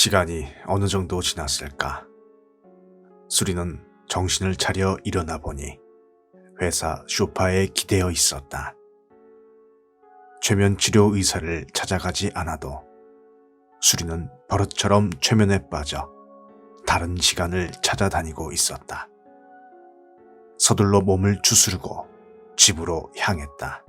시간이 어느 정도 지났을까? 수리는 정신을 차려 일어나 보니 회사 소파에 기대어 있었다. 최면 치료 의사를 찾아가지 않아도 수리는 버릇처럼 최면에 빠져 다른 시간을 찾아다니고 있었다. 서둘러 몸을 추스르고 집으로 향했다.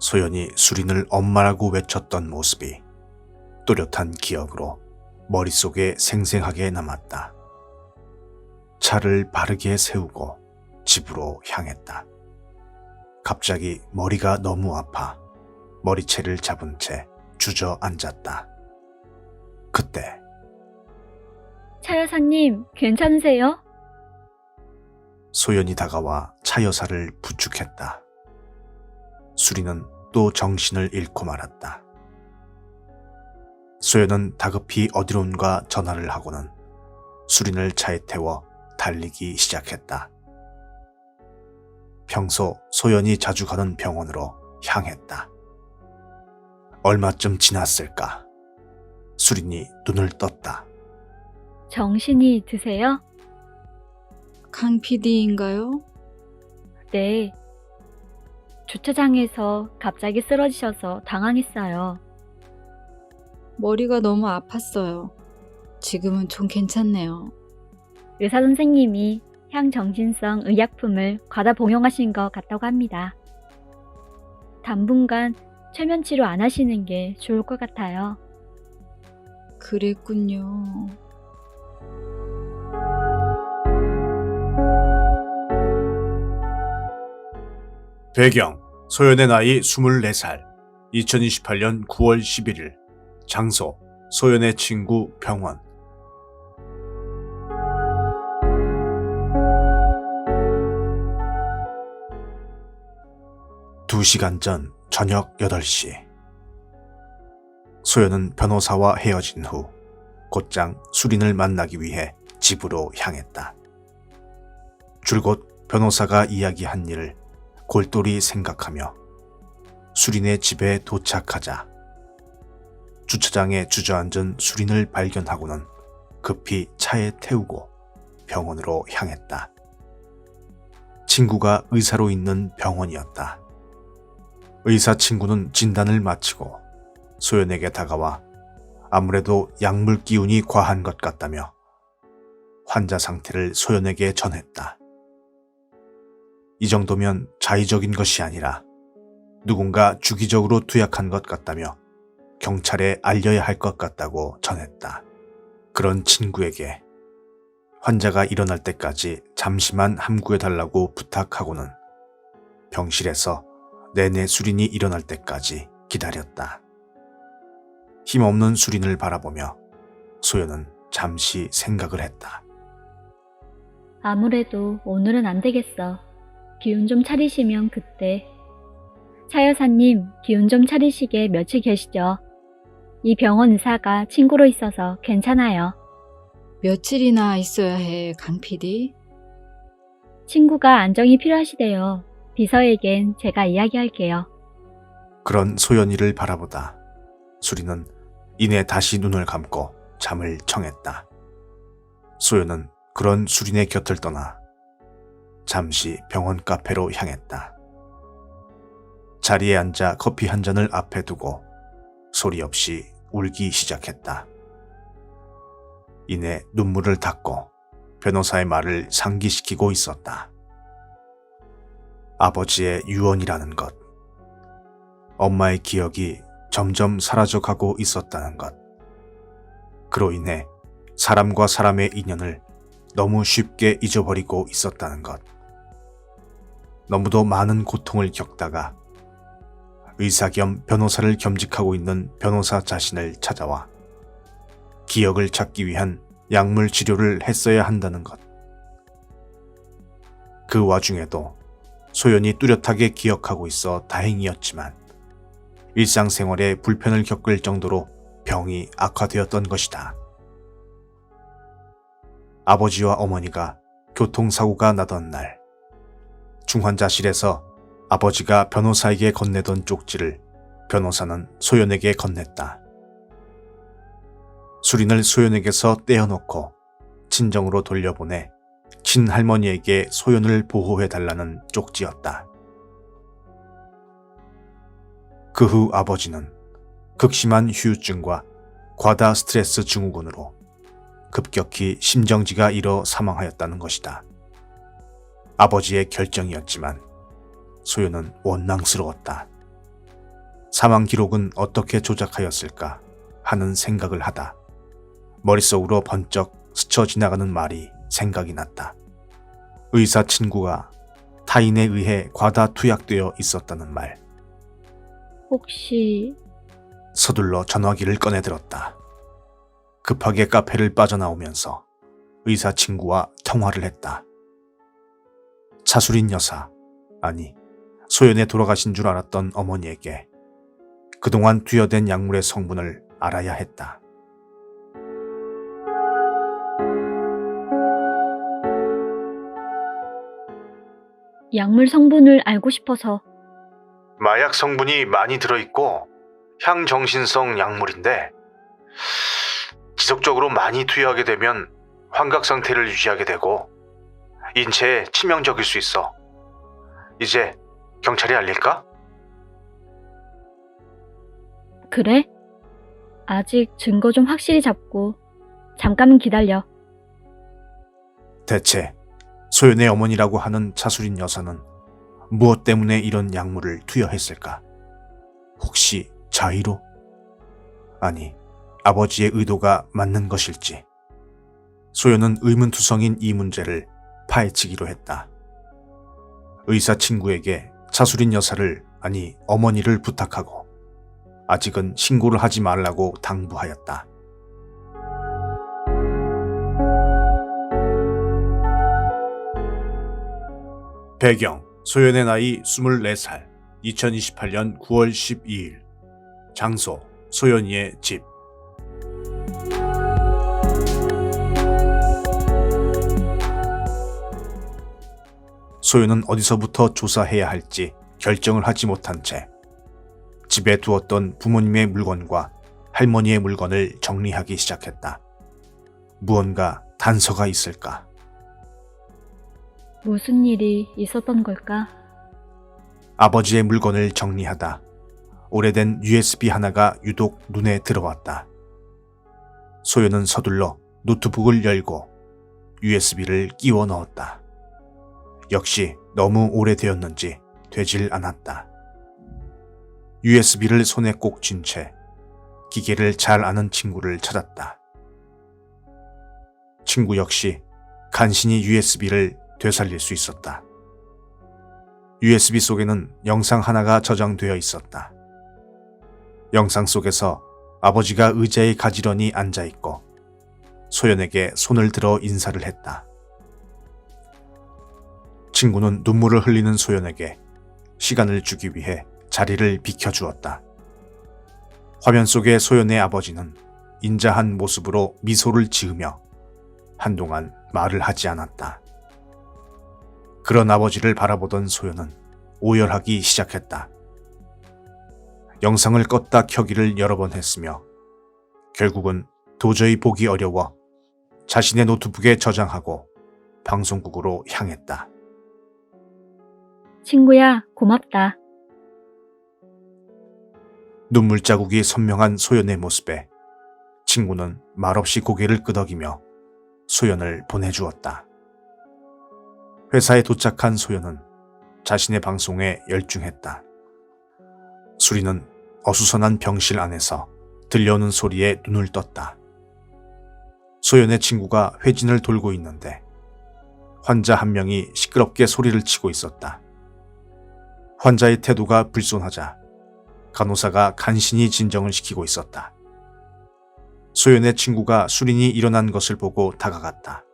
소연이 수린을 엄마라고 외쳤던 모습이 또렷한 기억으로 머릿속에 생생하게 남았다. 차를 바르게 세우고 집으로 향했다. 갑자기 머리가 너무 아파 머리채를 잡은 채 주저앉았다. 그때 차 여사님, 괜찮으세요? 소연이 다가와 차 여사를 부축했다. 수리는 또 정신을 잃고 말았다. 소연은 다급히 어디론가 전화를 하고는 수린을 차에 태워 달리기 시작했다. 평소 소연이 자주 가는 병원으로 향했다. 얼마쯤 지났을까? 수린이 눈을 떴다. 정신이 드세요? 강 PD인가요? 네. 주차장에서 갑자기 쓰러지셔서 당황했어요. 머리가 너무 아팠어요. 지금은 좀 괜찮네요. 의사 선생님이 향정신성 의약품을 과다 복용하신 것 같다고 합니다. 당분간 최면 치료 안 하시는 게 좋을 것 같아요. 그랬군요. 배경, 소연의 나이 24살, 2028년 9월 11일, 장소, 소연의 친구 병원. 두 시간 전 저녁 8시. 소연은 변호사와 헤어진 후 곧장 수린을 만나기 위해 집으로 향했다. 줄곧 변호사가 이야기한 일을 골똘히 생각하며 수린의 집에 도착하자 주차장에 주저앉은 수린을 발견하고는 급히 차에 태우고 병원으로 향했다. 친구가 의사로 있는 병원이었다. 의사 친구는 진단을 마치고 소연에게 다가와 아무래도 약물 기운이 과한 것 같다며 환자 상태를 소연에게 전했다. 이 정도면 자의적인 것이 아니라 누군가 주기적으로 투약한 것 같다며 경찰에 알려야 할 것 같다고 전했다. 그런 친구에게 환자가 일어날 때까지 잠시만 함구해달라고 부탁하고는 병실에서 내내 수린이 일어날 때까지 기다렸다. 힘없는 수린을 바라보며 소연은 잠시 생각을 했다. 아무래도 오늘은 안 되겠어. 기운 좀 차리시면 그때. 차 여사님, 기운 좀 차리시게 며칠 계시죠? 이 병원 의사가 친구로 있어서 괜찮아요. 며칠이나 있어야 해, 강 PD? 친구가 안정이 필요하시대요. 비서에겐 제가 이야기할게요. 그런 소연이를 바라보다 수린은 이내 다시 눈을 감고 잠을 청했다. 소연은 그런 수린의 곁을 떠나 잠시 병원 카페로 향했다. 자리에 앉아 커피 한 잔을 앞에 두고 소리 없이 울기 시작했다. 이내 눈물을 닦고 변호사의 말을 상기시키고 있었다. 아버지의 유언이라는 것, 엄마의 기억이 점점 사라져가고 있었다는 것, 그로 인해 사람과 사람의 인연을 너무 쉽게 잊어버리고 있었다는 것, 너무도 많은 고통을 겪다가 의사 겸 변호사를 겸직하고 있는 변호사 자신을 찾아와 기억을 찾기 위한 약물 치료를 했어야 한다는 것. 그 와중에도 소연이 뚜렷하게 기억하고 있어 다행이었지만 일상생활에 불편을 겪을 정도로 병이 악화되었던 것이다. 아버지와 어머니가 교통사고가 나던 날 중환자실에서 아버지가 변호사에게 건네던 쪽지를 변호사는 소연에게 건넸다. 수린을 소연에게서 떼어놓고 친정으로 돌려보내 친할머니에게 소연을 보호해달라는 쪽지였다. 그 후 아버지는 극심한 후유증과 과다 스트레스 증후군으로 급격히 심정지가 일어 사망하였다는 것이다. 아버지의 결정이었지만 소연은 원망스러웠다. 사망 기록은 어떻게 조작하였을까 하는 생각을 하다 머릿속으로 번쩍 스쳐 지나가는 말이 생각이 났다. 의사 친구가 타인에 의해 과다 투약되어 있었다는 말. 혹시 서둘러 전화기를 꺼내들었다. 급하게 카페를 빠져나오면서 의사 친구와 통화를 했다. 차수린 여사, 아니 소연에 돌아가신 줄 알았던 어머니에게 그동안 투여된 약물의 성분을 알아야 했다. 약물 성분을 알고 싶어서. 마약 성분이 많이 들어있고 향정신성 약물인데 지속적으로 많이 투여하게 되면 환각 상태를 유지하게 되고 인체에 치명적일 수 있어. 이제 경찰에 알릴까? 그래? 아직 증거 좀 확실히 잡고 잠깐만 기다려. 대체 소연의 어머니라고 하는 차수린 여사는 무엇 때문에 이런 약물을 투여했을까? 혹시 자의로? 아니, 아버지의 의도가 맞는 것일지. 소연은 의문투성인 이 문제를 파헤치기로 했다. 의사 친구에게 차수린 여사를, 아니 어머니를 부탁하고 아직은 신고를 하지 말라고 당부하였다. 배경, 소연의 나이 24살, 2028년 9월 12일. 장소, 소연이의 집. 소연은 어디서부터 조사해야 할지 결정을 하지 못한 채 집에 두었던 부모님의 물건과 할머니의 물건을 정리하기 시작했다. 무언가 단서가 있을까? 무슨 일이 있었던 걸까? 아버지의 물건을 정리하다 오래된 USB 하나가 유독 눈에 들어왔다. 소연은 서둘러 노트북을 열고 USB를 끼워 넣었다. 역시 너무 오래되었는지 되질 않았다. USB를 손에 꼭 쥔 채 기계를 잘 아는 친구를 찾았다. 친구 역시 간신히 USB를 되살릴 수 있었다. USB 속에는 영상 하나가 저장되어 있었다. 영상 속에서 아버지가 의자에 가지런히 앉아있고 소연에게 손을 들어 인사를 했다. 친구는 눈물을 흘리는 소연에게 시간을 주기 위해 자리를 비켜주었다. 화면 속의 소연의 아버지는 인자한 모습으로 미소를 지으며 한동안 말을 하지 않았다. 그런 아버지를 바라보던 소연은 오열하기 시작했다. 영상을 껐다 켜기를 여러 번 했으며 결국은 도저히 보기 어려워 자신의 노트북에 저장하고 방송국으로 향했다. 친구야, 고맙다. 눈물 자국이 선명한 소연의 모습에 친구는 말없이 고개를 끄덕이며 소연을 보내주었다. 회사에 도착한 소연은 자신의 방송에 열중했다. 수리는 어수선한 병실 안에서 들려오는 소리에 눈을 떴다. 소연의 친구가 회진을 돌고 있는데 환자 한 명이 시끄럽게 소리를 치고 있었다. 환자의 태도가 불손하자 간호사가 간신히 진정을 시키고 있었다. 소연의 친구가 수린이 일어난 것을 보고 다가갔다.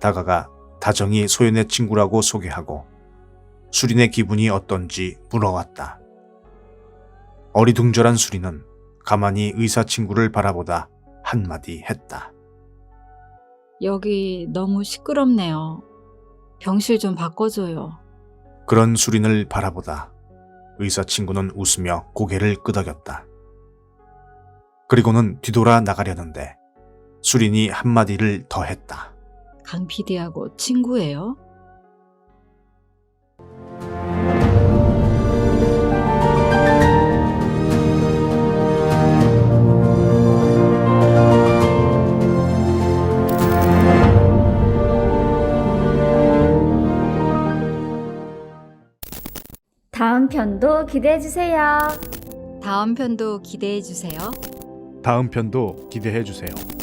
다가가 다정히 소연의 친구라고 소개하고 수린의 기분이 어떤지 물어왔다. 어리둥절한 수린은 가만히 의사 친구를 바라보다 한마디 했다. 여기 너무 시끄럽네요. 병실 좀 바꿔줘요. 그런 수린을 바라보다 의사 친구는 웃으며 고개를 끄덕였다. 그리고는 뒤돌아 나가려는데 수린이 한마디를 더 했다. 강 PD하고 친구예요? 다음 편도 기대해주세요. 다음 편도 기대해 주세요. 다음 편도 기대해 주세요.